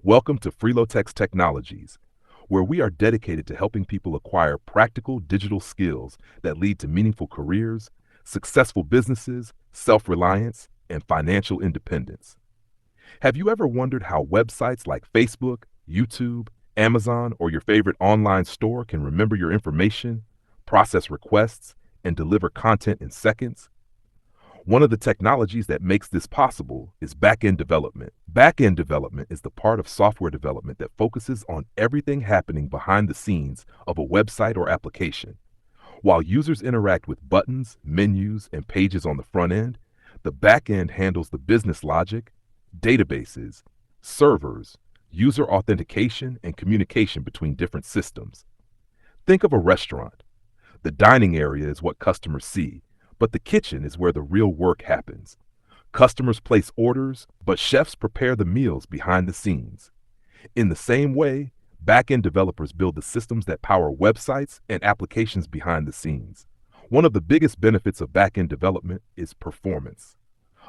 Welcome to FRELOTEX Technologies, where we are dedicated to helping people acquire practical digital skills that lead to meaningful careers, successful businesses, self-reliance, and financial independence. Have you ever wondered how websites like Facebook, YouTube, Amazon, or your favorite online store can remember your information, process requests, and deliver content in seconds? One of the technologies that makes this possible is backend development. Backend development is the part of software development that focuses on everything happening behind the scenes of a website or application. While users interact with buttons, menus, and pages on the front end, the backend handles the business logic, databases, servers, user authentication, and communication between different systems. Think of a restaurant. The dining area is what customers see, but the kitchen is where the real work happens. Customers place orders, but chefs prepare the meals behind the scenes. In the same way, back-end developers build the systems that power websites and applications behind the scenes. One of the biggest benefits of back-end development is performance.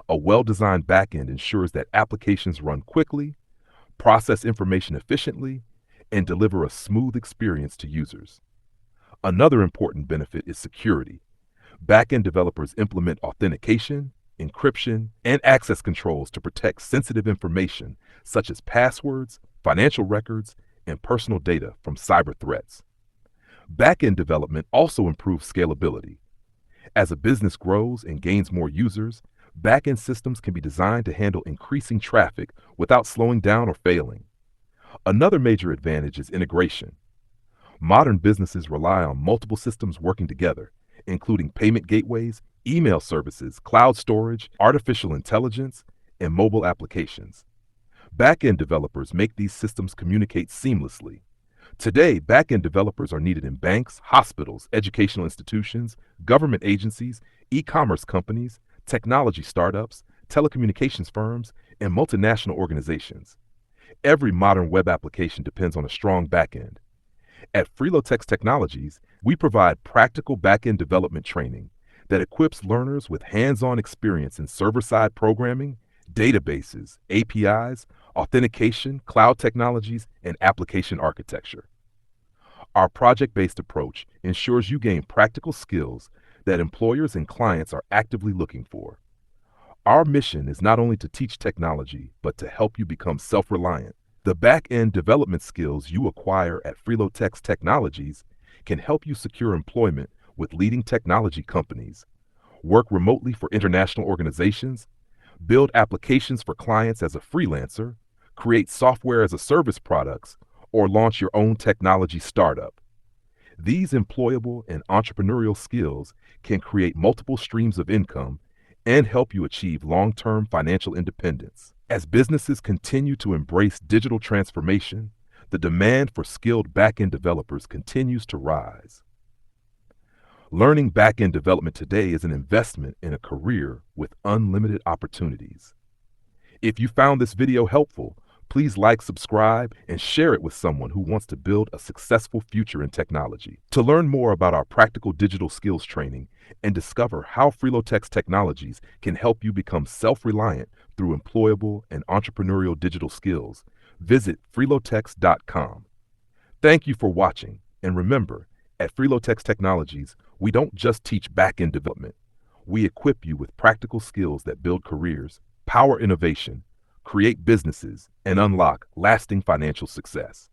A well-designed back-end ensures that applications run quickly, process information efficiently, and deliver a smooth experience to users. Another important benefit is security. Backend developers implement authentication, encryption, and access controls to protect sensitive information such as passwords, financial records, and personal data from cyber threats. Backend development also improves scalability. As a business grows and gains more users, backend systems can be designed to handle increasing traffic without slowing down or failing. Another major advantage is integration. Modern businesses rely on multiple systems working together, including payment gateways, email services, cloud storage, artificial intelligence, and mobile applications. Back-end developers make these systems communicate seamlessly. Today, back-end developers are needed in banks, hospitals, educational institutions, government agencies, e-commerce companies, technology startups, telecommunications firms, and multinational organizations. Every modern web application depends on a strong back-end. At FRELOTEX Technologies, we provide practical back-end development training that equips learners with hands-on experience in server-side programming, databases, APIs, authentication, cloud technologies, and application architecture. Our project-based approach ensures you gain practical skills that employers and clients are actively looking for. Our mission is not only to teach technology, but to help you become self-reliant. The back-end development skills you acquire at FRELOTEX Technologies can help you secure employment with leading technology companies, work remotely for international organizations, build applications for clients as a freelancer, create software as a service products, or launch your own technology startup. These employable and entrepreneurial skills can create multiple streams of income and help you achieve long-term financial independence. As businesses continue to embrace digital transformation, the demand for skilled back-end developers continues to rise. Learning back-end development today is an investment in a career with unlimited opportunities. If you found this video helpful, please like, subscribe, and share it with someone who wants to build a successful future in technology. To learn more about our practical digital skills training and discover how FRELOTEX Technologies can help you become self-reliant through employable and entrepreneurial digital skills, visit frelotex.com. Thank you for watching, and remember, at FRELOTEX Technologies, we don't just teach back-end development. We equip you with practical skills that build careers, power innovation, create businesses, and unlock lasting financial success.